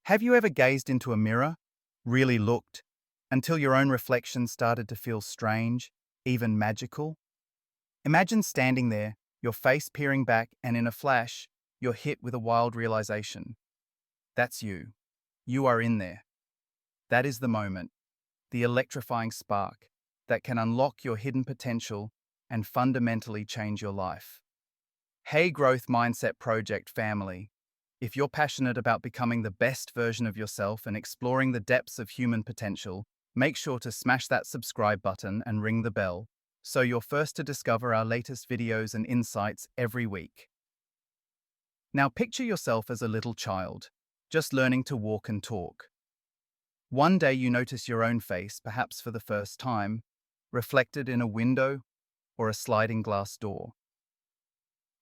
Have you ever gazed into a mirror, really looked, until your own reflection started to feel strange, even magical? Imagine standing there, your face peering back, and in a flash, you're hit with a wild realization. That's you. You are in there. That is the moment, the electrifying spark that can unlock your hidden potential and fundamentally change your life. Hey, Growth Mindset Project family. If you're passionate about becoming the best version of yourself and exploring the depths of human potential, make sure to smash that subscribe button and ring the bell so you're first to discover our latest videos and insights every week. Now picture yourself as a little child, just learning to walk and talk. One day you notice your own face, perhaps for the first time, reflected in a window or a sliding glass door.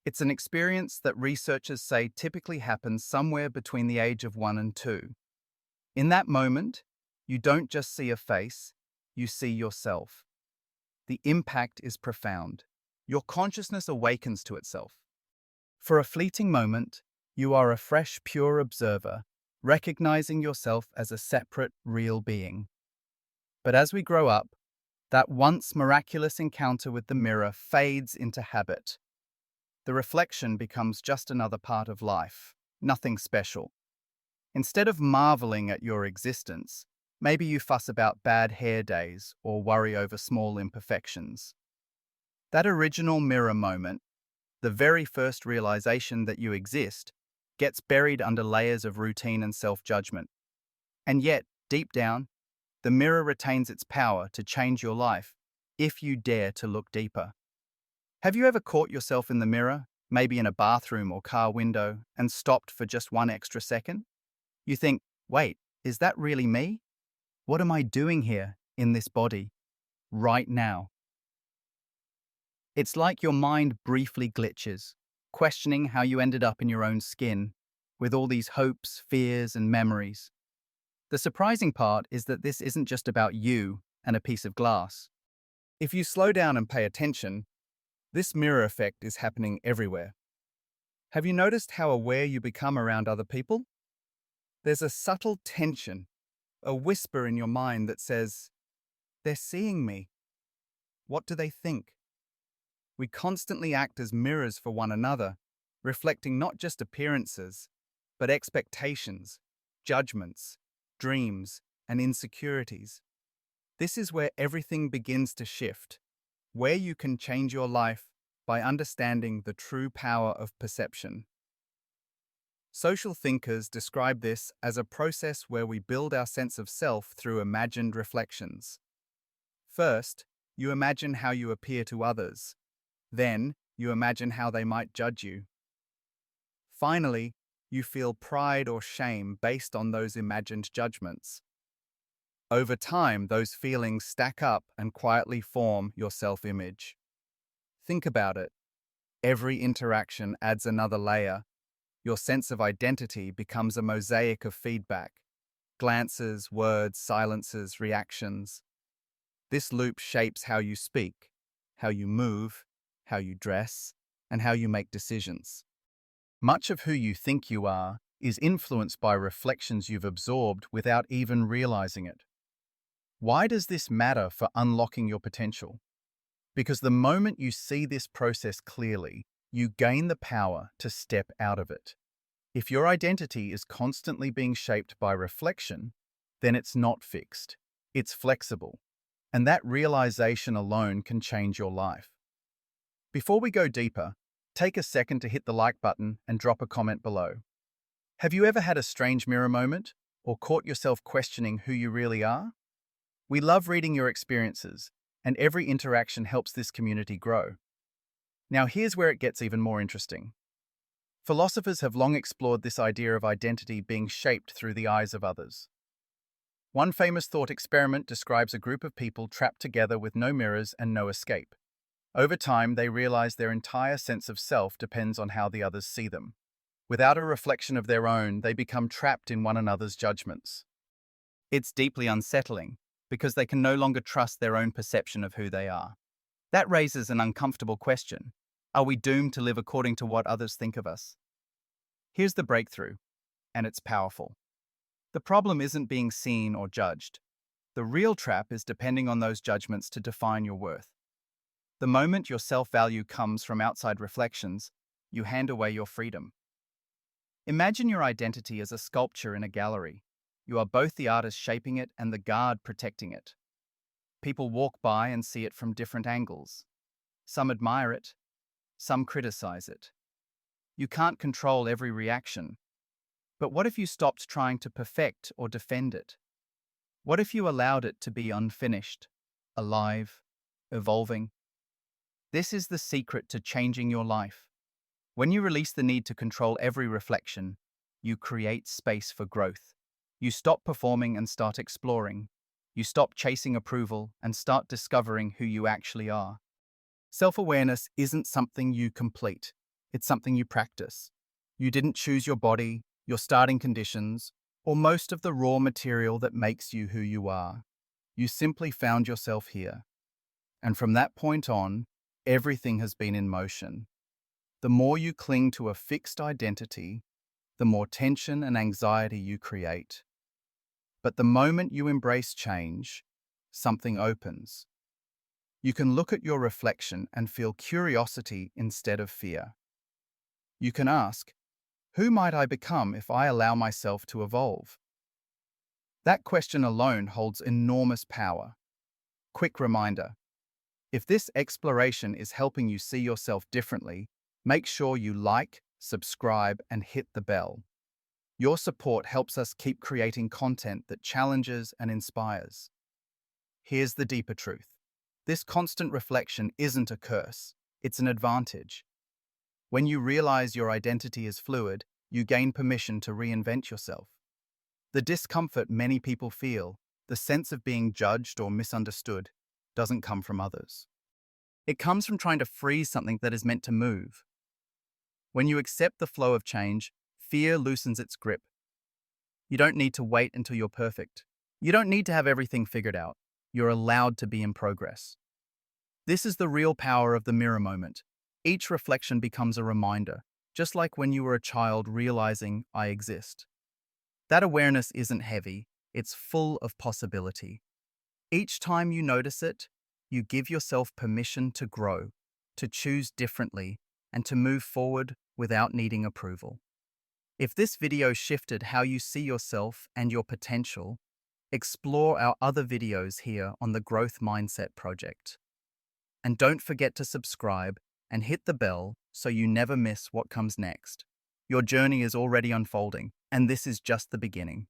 It's an experience that researchers say typically happens somewhere between the age of 1 and 2. In that moment, you don't just see a face, you see yourself. The impact is profound. Your consciousness awakens to itself. For a fleeting moment, you are a fresh, pure observer, recognizing yourself as a separate, real being. But as we grow up, that once miraculous encounter with the mirror fades into habit. The reflection becomes just another part of life, nothing special. Instead of marveling at your existence, maybe you fuss about bad hair days or worry over small imperfections. That original mirror moment, the very first realization that you exist, gets buried under layers of routine and self-judgment. And yet, deep down, the mirror retains its power to change your life if you dare to look deeper. Have you ever caught yourself in the mirror, maybe in a bathroom or car window, and stopped for just one extra second? You think, wait, is that really me? What am I doing here, in this body, right now? It's like your mind briefly glitches, questioning how you ended up in your own skin, with all these hopes, fears, and memories. The surprising part is that this isn't just about you and a piece of glass. If you slow down and pay attention, this mirror effect is happening everywhere. Have you noticed how aware you become around other people? There's a subtle tension, a whisper in your mind that says, "They're seeing me. What do they think?" We constantly act as mirrors for one another, reflecting not just appearances, but expectations, judgments, dreams, and insecurities. This is where everything begins to shift, where you can change your life by understanding the true power of perception. Social thinkers describe this as a process where we build our sense of self through imagined reflections. First, you imagine how you appear to others. Then, you imagine how they might judge you. Finally, you feel pride or shame based on those imagined judgments. Over time, those feelings stack up and quietly form your self-image. Think about it. Every interaction adds another layer. Your sense of identity becomes a mosaic of feedback. Glances, words, silences, reactions. This loop shapes how you speak, how you move, how you dress, and how you make decisions. Much of who you think you are is influenced by reflections you've absorbed without even realizing it. Why does this matter for unlocking your potential? Because the moment you see this process clearly, you gain the power to step out of it. If your identity is constantly being shaped by reflection, then it's not fixed, it's flexible, and that realization alone can change your life. Before we go deeper, take a second to hit the like button and drop a comment below. Have you ever had a strange mirror moment or caught yourself questioning who you really are? We love reading your experiences, and every interaction helps this community grow. Now here's where it gets even more interesting. Philosophers have long explored this idea of identity being shaped through the eyes of others. One famous thought experiment describes a group of people trapped together with no mirrors and no escape. Over time, they realize their entire sense of self depends on how the others see them. Without a reflection of their own, they become trapped in one another's judgments. It's deeply unsettling, because they can no longer trust their own perception of who they are. That raises an uncomfortable question. Are we doomed to live according to what others think of us? Here's the breakthrough, and it's powerful. The problem isn't being seen or judged. The real trap is depending on those judgments to define your worth. The moment your self-value comes from outside reflections, you hand away your freedom. Imagine your identity as a sculpture in a gallery. You are both the artist shaping it and the guard protecting it. People walk by and see it from different angles. Some admire it, some criticize it. You can't control every reaction. But what if you stopped trying to perfect or defend it? What if you allowed it to be unfinished, alive, evolving? This is the secret to changing your life. When you release the need to control every reflection, you create space for growth. You stop performing and start exploring. You stop chasing approval and start discovering who you actually are. Self-awareness isn't something you complete. It's something you practice. You didn't choose your body, your starting conditions, or most of the raw material that makes you who you are. You simply found yourself here. And from that point on, everything has been in motion. The more you cling to a fixed identity, the more tension and anxiety you create. But the moment you embrace change, something opens. You can look at your reflection and feel curiosity instead of fear. You can ask, who might I become if I allow myself to evolve? That question alone holds enormous power. Quick reminder, if this exploration is helping you see yourself differently, make sure you like, subscribe, and hit the bell. Your support helps us keep creating content that challenges and inspires. Here's the deeper truth. This constant reflection isn't a curse, it's an advantage. When you realize your identity is fluid, you gain permission to reinvent yourself. The discomfort many people feel, the sense of being judged or misunderstood, doesn't come from others. It comes from trying to freeze something that is meant to move. When you accept the flow of change, fear loosens its grip. You don't need to wait until you're perfect. You don't need to have everything figured out. You're allowed to be in progress. This is the real power of the mirror moment. Each reflection becomes a reminder, just like when you were a child realizing I exist. That awareness isn't heavy, it's full of possibility. Each time you notice it, you give yourself permission to grow, to choose differently, and to move forward without needing approval. If this video shifted how you see yourself and your potential, explore our other videos here on the Growth Mindset Project. And don't forget to subscribe and hit the bell so you never miss what comes next. Your journey is already unfolding, and this is just the beginning.